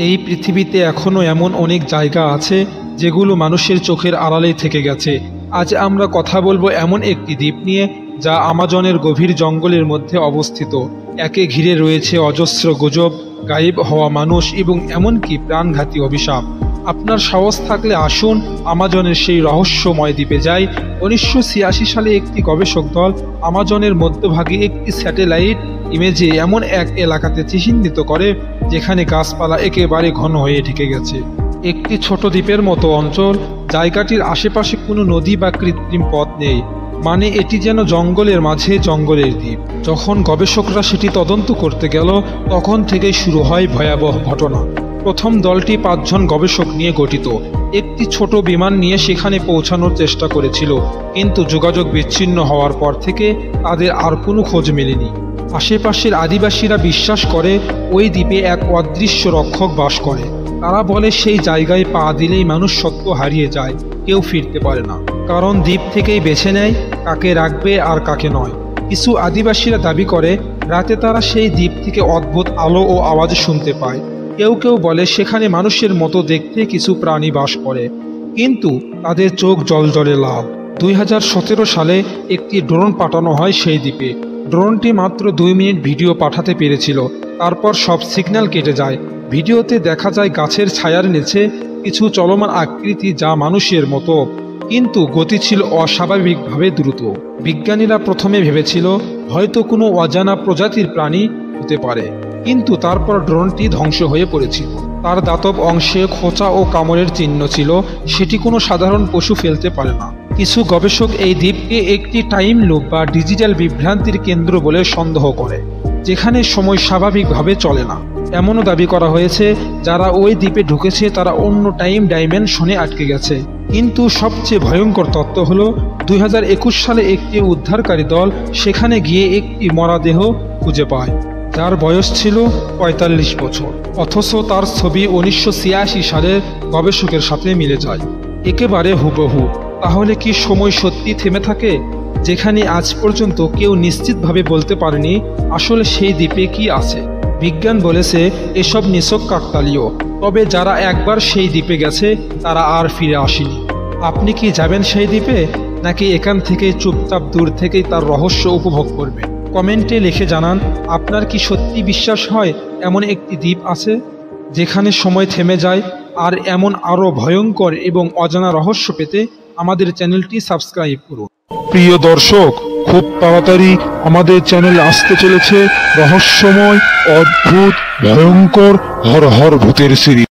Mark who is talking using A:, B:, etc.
A: এই পৃথিবীতে এখনও এমন অনেক জায়গা আছে যেগুলো মানুষের চোখের আড়ালেই থেকে গেছে। আজ আমরা কথা বলবো এমন একটি দ্বীপ নিয়ে যা আমাজনের গভীর জঙ্গলের মধ্যে অবস্থিত। একে ঘিরে রয়েছে অজস্র গুজব, গায়েব হওয়া মানুষ এবং এমনকি প্রাণঘাতী অভিশাপ। আপনার সাহস থাকলে আসুন আমাজনের সেই রহস্যময় দ্বীপে যাই। 1986 সালে একটি গবেষক দল আমাজনের মধ্যভাগে একটি স্যাটেলাইট ইমেজে এমন এক এলাকাতে চিহ্নিত করে যেখানে গাছপালা একেবারে ঘন হয়ে ঢেকে গেছে। একটি ছোট দ্বীপের মতো অঞ্চল, জায়গাটির আশেপাশে কোনো নদী বা কৃত্রিম পথ নেই, মানে এটি যেন জঙ্গলের মাঝে জঙ্গলের দ্বীপ। যখন গবেষকরা সেটি তদন্ত করতে গেল তখন থেকেই শুরু হয় ভয়াবহ ঘটনা। প্রথম দলটি 5 জন গবেষক নিয়ে গঠিত। একটি ছোট বিমান নিয়ে সেখানে পৌঁছানোর চেষ্টা করেছিল, কিন্তু যোগাযোগ বিচ্ছিন্ন হওয়ার পর থেকে তাদের আর কোনো খোঁজ মেলেনি। আশেপাশের আদিবাসীরা বিশ্বাস করে ওই দ্বীপে এক অদৃশ্য রক্ষক বাস করে। তারা বলে সেই জায়গায় পা দিলেই মানুষ সত্য হারিয়ে যায়, কেউ ফিরতে পারে না, কারণ দ্বীপ থেকেই বেছে নেয় কাকে রাখবে আর কাকে নয়। কিছু আদিবাসীরা দাবি করে রাতে তারা সেই দ্বীপ থেকে অদ্ভুত আলো ও আওয়াজ শুনতে পায়। কেউ কেউ বলে সেখানে মানুষের মতো দেখতে কিছু প্রাণী বাস করে, কিন্তু তাদের চোখ জ্বলজ্বলে লাল। 2017 সালে একটি ড্রোন পাঠানো হয় সেই দ্বীপে। ড্রোনটি মাত্র 2 মিনিট ভিডিও পাঠাতে পেরেছিল, তারপর সব সিগন্যাল কেটে যায়। ভিডিওতে দেখা যায় গাছের ছায়ার নিচে কিছু চলমান আকৃতি যা মানুষের মতো, কিন্তু গতি ছিল অস্বাভাবিকভাবে দ্রুত। বিজ্ঞানীরা প্রথমে ভেবেছিল হয়তো কোনো অজানা প্রজাতির প্রাণী হতে পারে, কিন্তু তারপর ড্রোনটি ধ্বংস হয়ে পড়েছিল। তার দাতব অংশে খোঁচা ও কামড়ের চিহ্ন ছিল, সেটি কোনো সাধারণ পশু ফেলতে পারে না। কিছু গবেষক এই দ্বীপকে একটি টাইম লুপ বা ডিজিটাল বিভ্রান্তির কেন্দ্র বলে সন্দেহ করে, যেখানে সময় স্বাভাবিকভাবে চলে না। এমনও দাবি করা হয়েছে যারা ওই দ্বীপে ঢুকেছে তারা অন্য টাইম ডাইমেনশনে আটকে গেছে। কিন্তু সবচেয়ে ভয়ঙ্কর তত্ত্ব হলো 2021 সালে একটি উদ্ধারকারী দল সেখানে গিয়ে একটি মরাদেহ খুঁজে পায়, যার বয়স ছিল 45 বছর, অথচ তার ছবি 1986 সালের গবেষকের সাথে মিলে যায়, একেবারে হুবহু। তাহলে কি সময় সত্যি থেমে থাকে, যেখানে আজ পর্যন্ত কেউ নিশ্চিতভাবে বলতে পারেনি আসলে সেই দ্বীপে কি আছে? বিজ্ঞান বলেছে এসব নিছক কাকতালীয়, তবে যারা একবার সেই দ্বীপে গেছে তারা আর ফিরে আসেনি। আপনি কি যাবেন সেই দ্বীপে, নাকি এখান থেকে চুপচাপ দূর থেকেই তার রহস্য উপভোগ করবেন? কমেন্টে লিখে জানান আপনার কি সত্যি বিশ্বাস হয় এমন একটি দ্বীপ আছে যেখানে সময় থেমে যায়? আর এমন আরও ভয়ঙ্কর এবং অজানা রহস্য পেতে আমাদের চ্যানেলটি সাবস্ক্রাইব করুন।
B: প্রিয় দর্শক, খুব তাড়াতাড়ি আমাদের চ্যানেলে আসতে চলেছে রহস্যময়, অদ্ভুত, ভয়ঙ্কর হর হর ভূতের সিরিজ।